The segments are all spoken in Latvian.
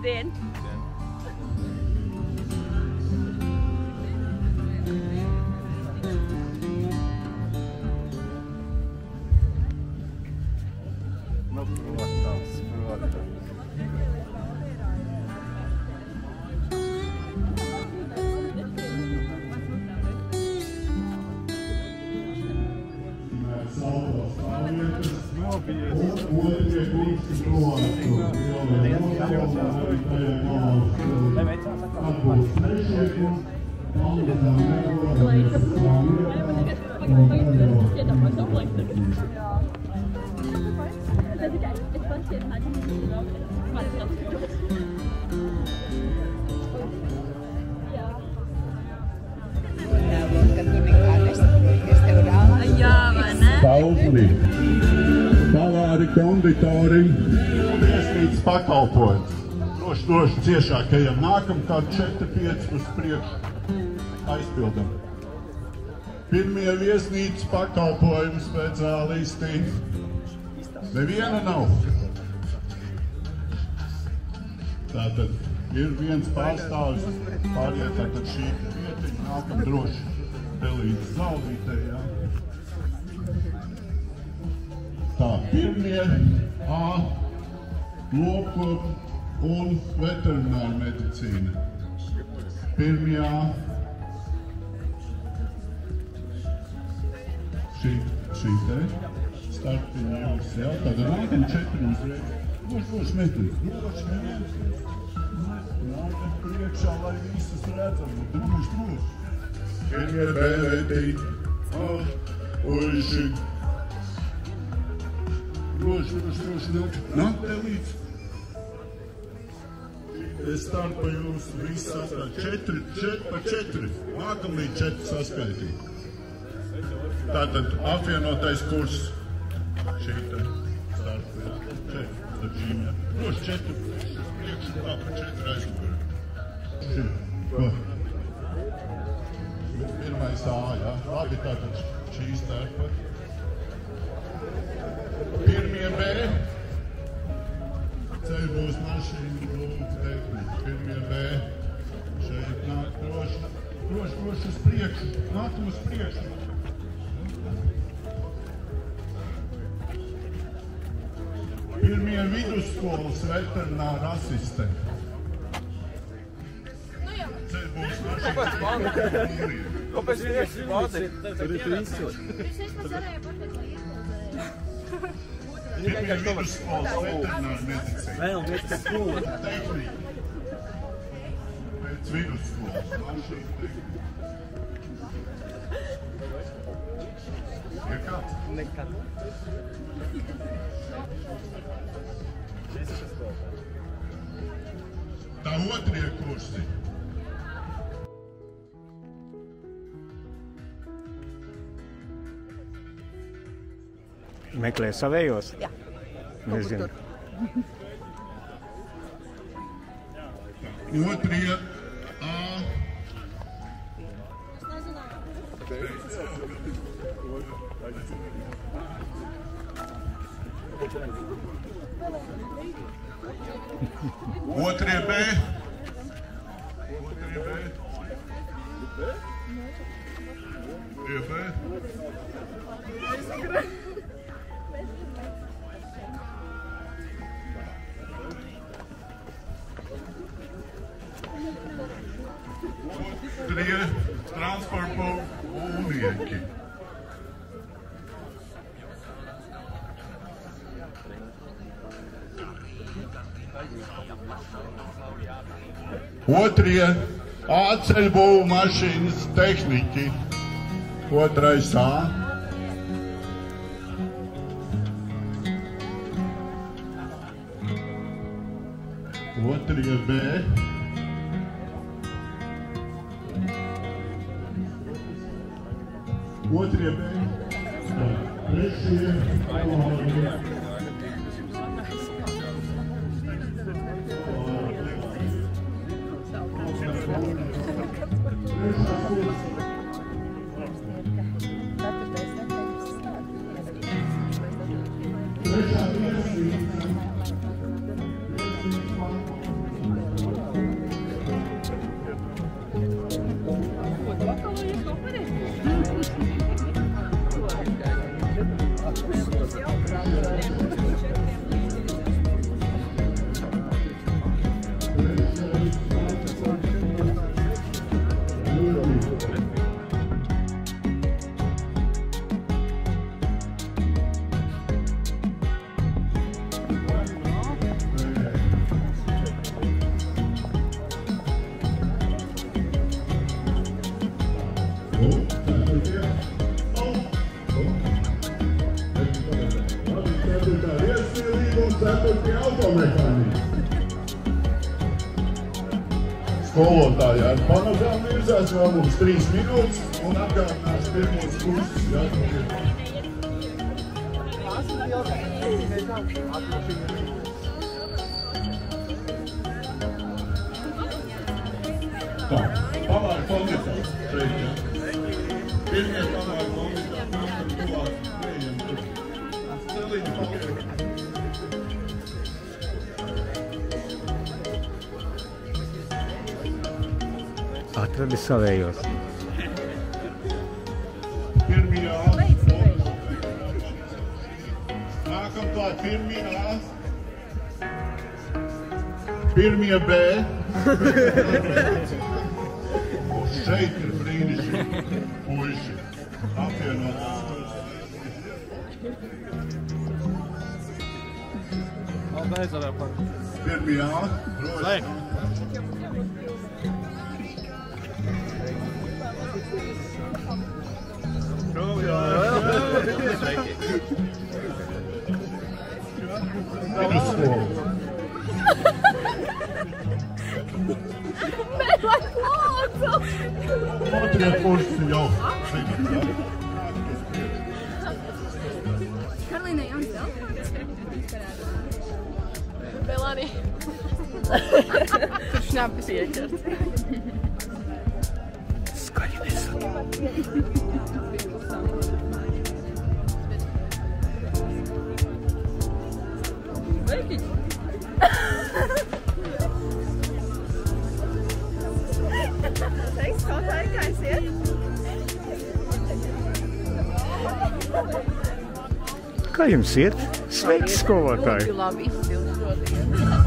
10. Nu, protams, protams. Taufli, Pavāri, konditori, viesnīcas pakalpojums. Droši ciešākajam nākamkārt 4-5 uz priekšu aizpildam. Pirmie viesnīcas pakalpojums pēc ālīstī. Neviena nav. Tātad ir viens pārstāvis, pārējie tātad šī vietiņa nākam droši te līdz zālītē, jā. Tā, pirmie A, lopkopu un veterināra medicīna. Pirmie A. Šī te starpiņa jums, jā, tad nākam 4 uzreiz. Droši metīt. Nākam priekšā, lai visas redzam. Droši. Pirmie B vetīt. Uši. Droši. Nāk te līdz. Es starpa jūs visu saskait. 4. Nākam līdz 4 saskaitīt. Tātad apvienotais kurs. Šī te starpa. 4. Droši 4. Priekšu tā pa 4 aizmugurē. Pirmais A, jā. Labi, tātad šī starpa. Pirmie B. Ceļ būs mašīna, lūdzu, tehnika. Pirmie B. Šeit nāk droši. Droši uz priekšu. Nākam uz priekšu. Pirmie vidusskolas veterināra asistenti. Ceļ būs mašīna. Kāpēc viņi ir vācīt? Tur ir visu. Pirmie vidusskolas veterināra medicīna. Vēl vieta skola. Tehnika. Pēc vidusskolas mašīna tehnika. Ir kāds? Nekad. Tā otrie kursi. Meklē savējos? Jā. Nezinu. Otrie A. Otrie B. B. Otrie transporta būvnieki. Otrie āceļbūvu mašīnas tehniķi. Otrais A. Otrie B. Otrie B. Trešie cepuri pie automehānika. Skolotāji ar panogām virzās vēl mums 3 minūtes un atgādinās pirmos kursus. Tā, pavāri konditāri šeit, ja? Pirmie pavāri konditāri, nākam tuvāk, neejam tur. Celiņi pavāri. Atradi savējos. Pirmie A. Nākam klāt pirmie A. Pirmie B. Šeit ir brīnišķīgi puiši. Apvienot. Pirmie A. Droši. Vidusskola. Bet lai lūdzu! Otrie kursi jau zina, ja? Karolīna, jauns telefons? Vēl arī. Tur šnapis ieķert. Skaļi nesaki. Veikiņ! Teiks, kā tā ir, kā es iet? Kā jums iet? Sveiks, skolotāji! Ļoti labi izcils šodien. Jā.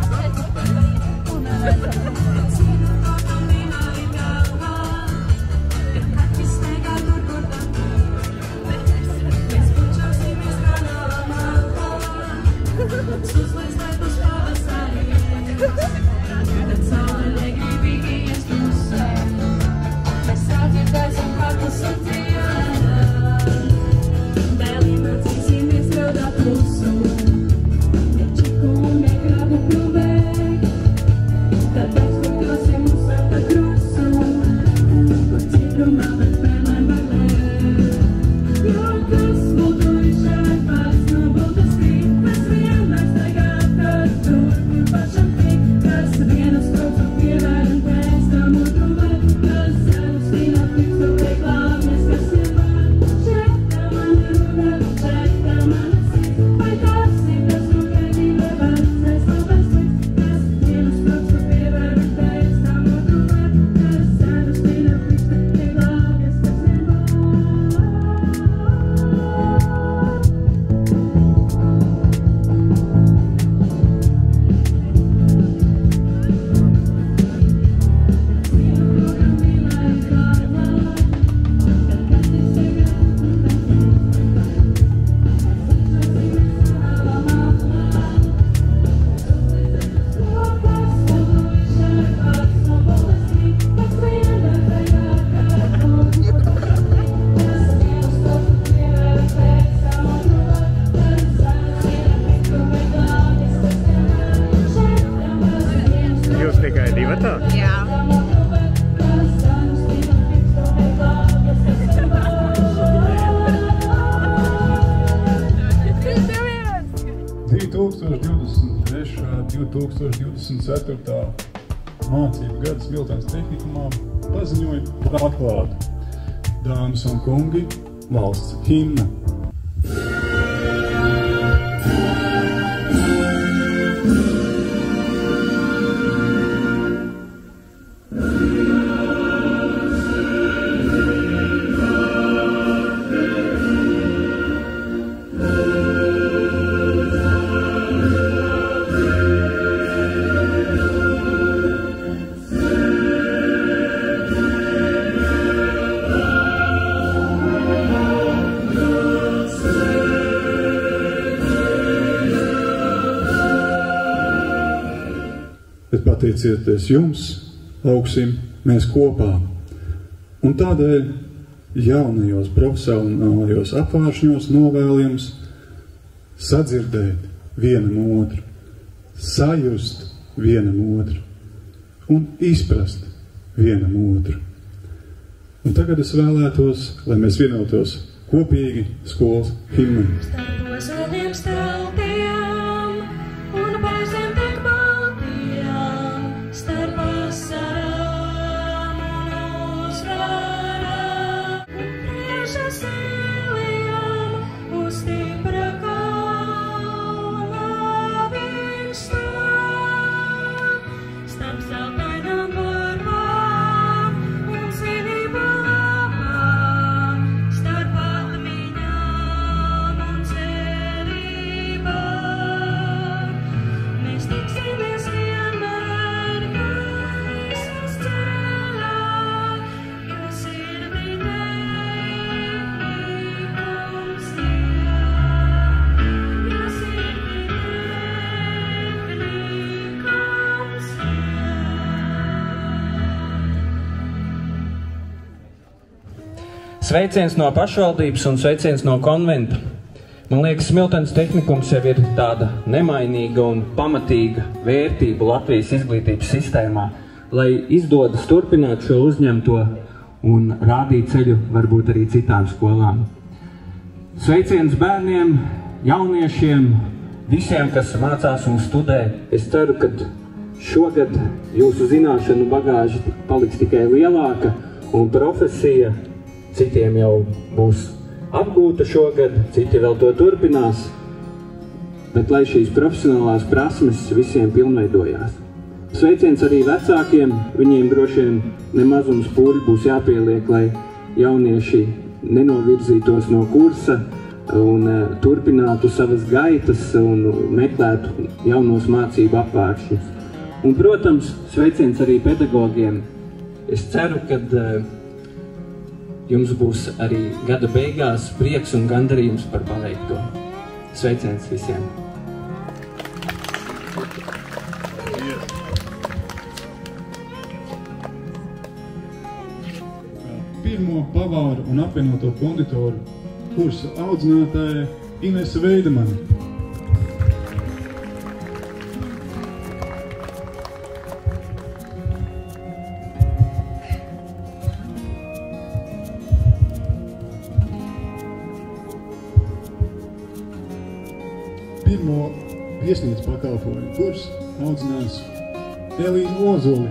Mācību gada Smiltenes tehnikumā paziņoja par atklātu. Dāmas un kungi, valsts himna. Bet pateicieties jums, augsim mēs kopā. Un tādēļ jaunajos profesionālajos apvāršņos novēl jums sadzirdēt vienam otru. sajust vienam otru un izprast vienam otru. Un tagad es vēlētos, lai mēs vienotos kopīgi skolas himnu. Starpos vēliem straupījām un pārzem tik baltījām, starp vasarām un uzvarām, un priekšā sēlijām uz stipra kalna viņš stāv. Starp zeltainām burvām un svinību labām, starp atmiņām un cerībām. Mēs tiksimies vienmēr, gaismas ceļā, jo sirdī teikums jā, jo sirdī teikums jā. Sveiciens no pašvaldības un sveiciens no konventa. Man liekas, Smiltenes tehnikums jau ir tāda nemainīga un pamatīga vērtība Latvijas izglītības sistēmā, lai izdodas turpināt šo uzņemto un rādīt ceļu varbūt arī citām skolām. Sveiciens bērniem, jauniešiem, visiem, kas mācās un studē. Es ceru, ka šogad jūsu zināšanu bagāža paliks tikai lielāka un profesija citiem jau būs apgūta šogad, citi vēl to turpinās, bet lai šīs profesionālās prasmes visiem pilnveidojās. Sveiciens arī vecākiem, viņiem droši vien nemazums pūļu būs jāpieliek, lai jaunieši nenovirzītos no kursa un turpinātu savas gaitas un meklētu jaunos mācību apvēršņus. Un, protams, sveiciens arī pedagogiem. Es ceru, ka jums būs arī gada beigās prieks un gandarījums par paveikto. Sveiciens visiem! Pirmo pavāru un apvienoto konditoru kursa audzinātāja Inese Veidemane. Pirmo viesnīcu pakalpojumu kursu audzinās Elīna Ozoli.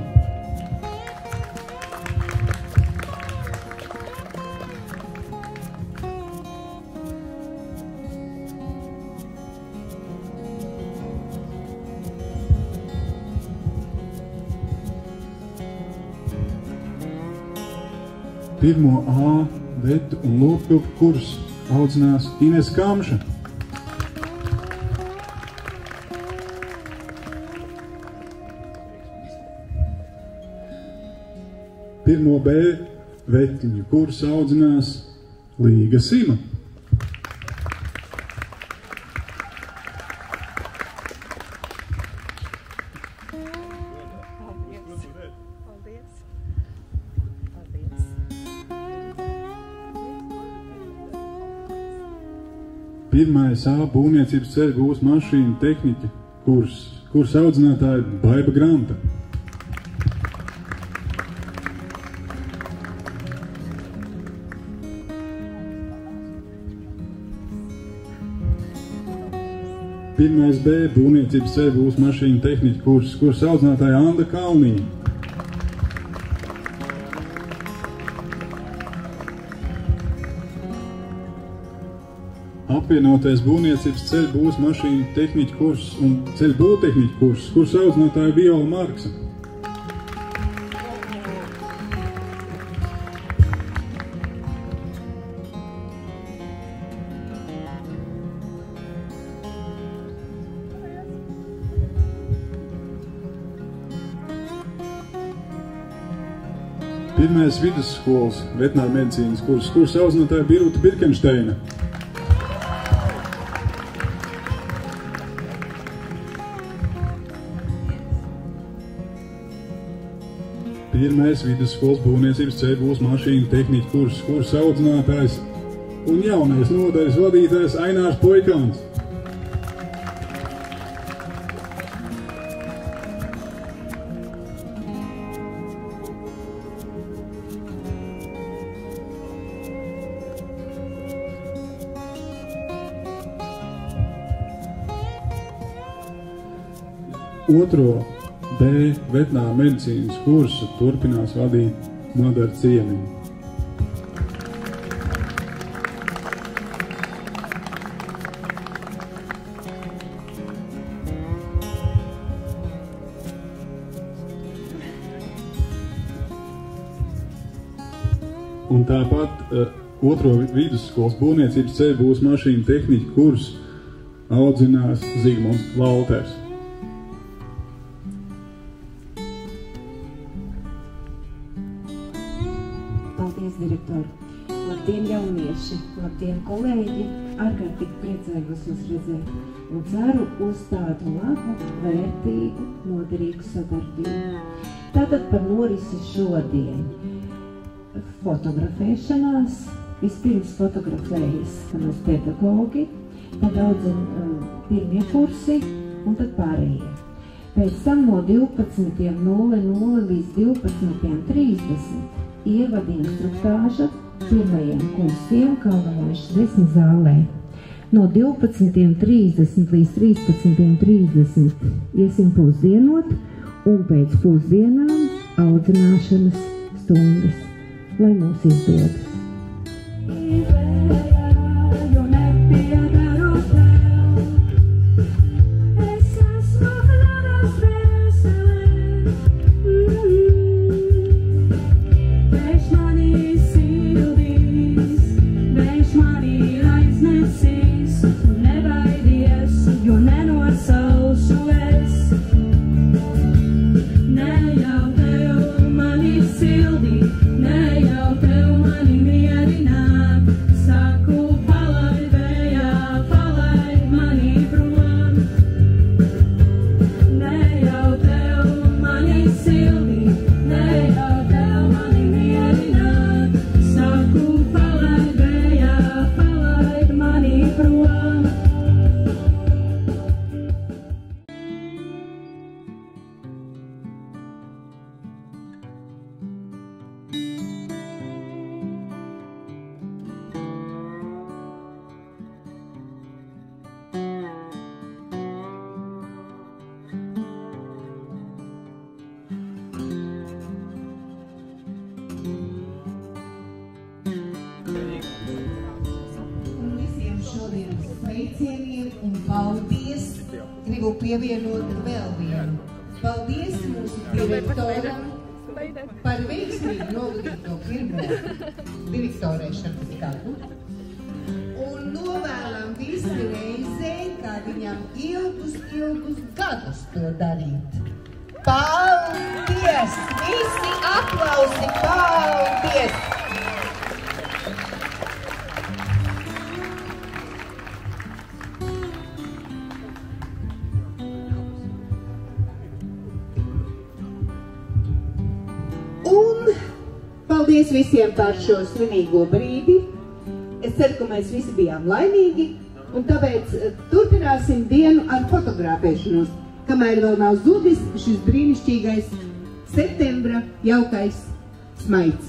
Pirmo A, vetu un lopkilpu kursu audzinās Ines Kamša. Pirmo B, vetļu kursu audzinās Līga Sima. Pirmais A, būvniecības ceļu būvs mašīnu tehniķa kursa audzinātāja Baiba Granta. Pirmais B, būvniecības ceļu būvs mašīnu tehniķa kursa audzinātāja Anda Kalniņa. Apvienotais būvniecības ceļu būvs mašīnu tehniķa kurs un ceļu būvtehniķa kursa audzinātāja Viola Marksa. Pirmais vidusskolas veterināru medicīnas kursa audzinātāja Birūta Birkensteina. Pirmais vidusskolas būvniecības ceļu būvs mašīnu tehniķa kursa audzinātājs un jaunais nodaļas vadītājs Ainārs Poikāns. otro D veterinārā medicīnas kursu turpinās vadīt Madara Ciemiņa. Un tāpat otro vidusskolas būvniecības ceļu būs mašīnu tehniķa kursu audzinās Zigmunds Valters. Paldies, direktori! Labdien, jaunieši! Labdien, kolēģi! Ārkārtīgi priecājos jūs redzēt un ceru uz tādu labu, vērtīgu, noderīgu sadarbību. Tātad par norisi šodien. Fotografēšanās. Vispirms fotografējas manas pedagogi, tad audzina pirmie kursi un tad pārējie. Pēc tam no 12:00 līdz 12:30 ievada instruktāža pirmajiem kursiem Kalnamūžas 10 zālē. No 12:30 līdz 13:30 iesim pusdienot un pēc pusdienām audzināšanas stundas, lai mums izdodas. Un paldies, gribu pievienot vēl vienu. Paldies mūsu direktoram par veiksmīgi novadīto pirmo direktorēšanas gadu. Un novēlam visi reizē, kā viņam ilgus gadus to darīt. Paldies! Visi aplausi! Paldies! Paldies visiem par šo svinīgo brīdi. Es ceru, ka mēs visi bijām laimīgi, un tāpēc turpināsim dienu ar fotografēšanos, kamēr vēl nav zudis šis brīnišķīgais septembra jaukais smaids.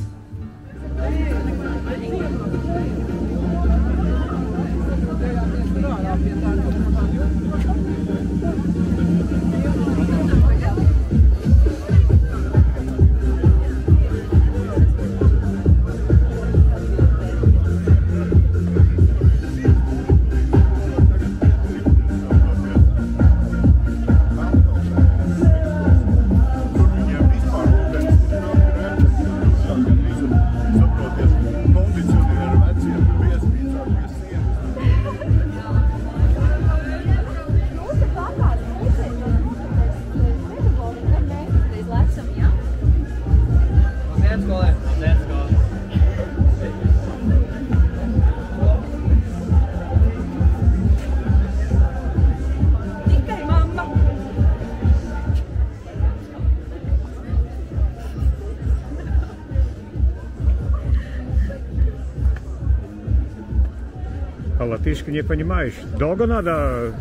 Латышка не понимаешь. Долго надо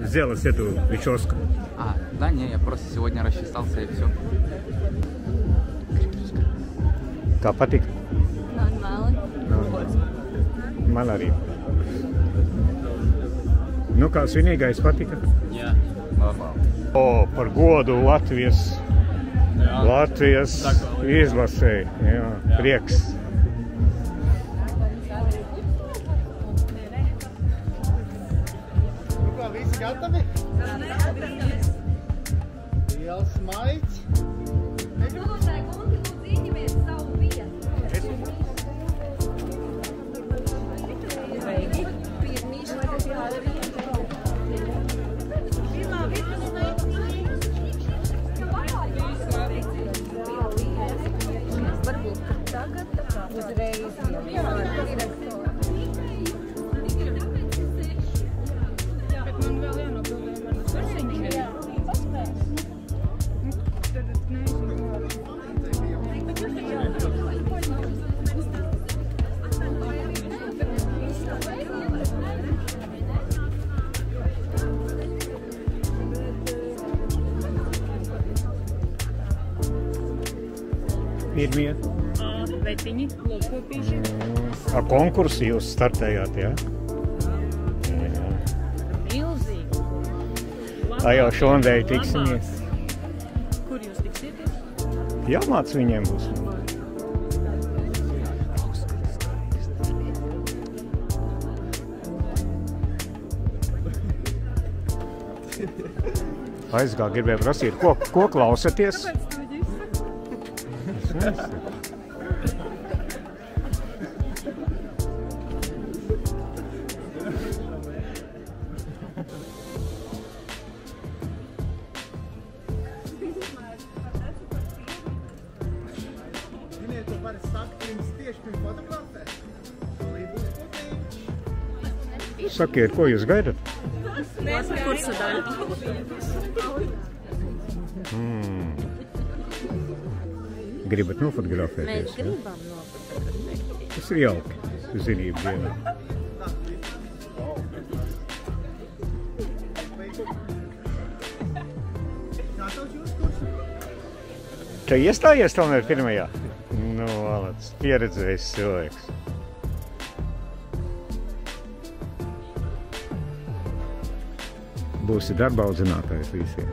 сделать эту прическу? Да не, я просто сегодня рассчитался и все. Kā patīk? Normāli. Man arī. Nu, kā svinīgais patika? Jā, normāli. O, par godu Latvijas izlasēji. Jā, prieks. Visi gatavi? Liels maids. Skolotāji, Gunti, lūdzu, ieņemiet savu vietu. Sveiki. Pirmīši, lai tas jādara. Pirmā varbūt tagad uzreiz direktori. Bet man vēl jānopildē manas versiņas. Jā, paspēs. Tad neesmu. Pirmie. Vetiņi, lopkopīši. Ar konkursu jūs startējāt, jā? Milzīgi. Tā jau šonadēļ tiksimies. Kur jūs tiksieties? Jāmāc viņiem būs. Aizgā gribēju prasīt, ko klausaties? Ziniet, tu vari sakt jums tieši pirms fotografē. Sakiet, ko jūs gaidat? Mēs kursa daļu. Gribat nofotografēties? Mēs gribam nofotografēties. Tas ir jauki, zinību dienā. Tu iestājies tomēr pirmajā? Nu, valac, pieredzējis cilvēks. Būsi darba audzinātājs visiem.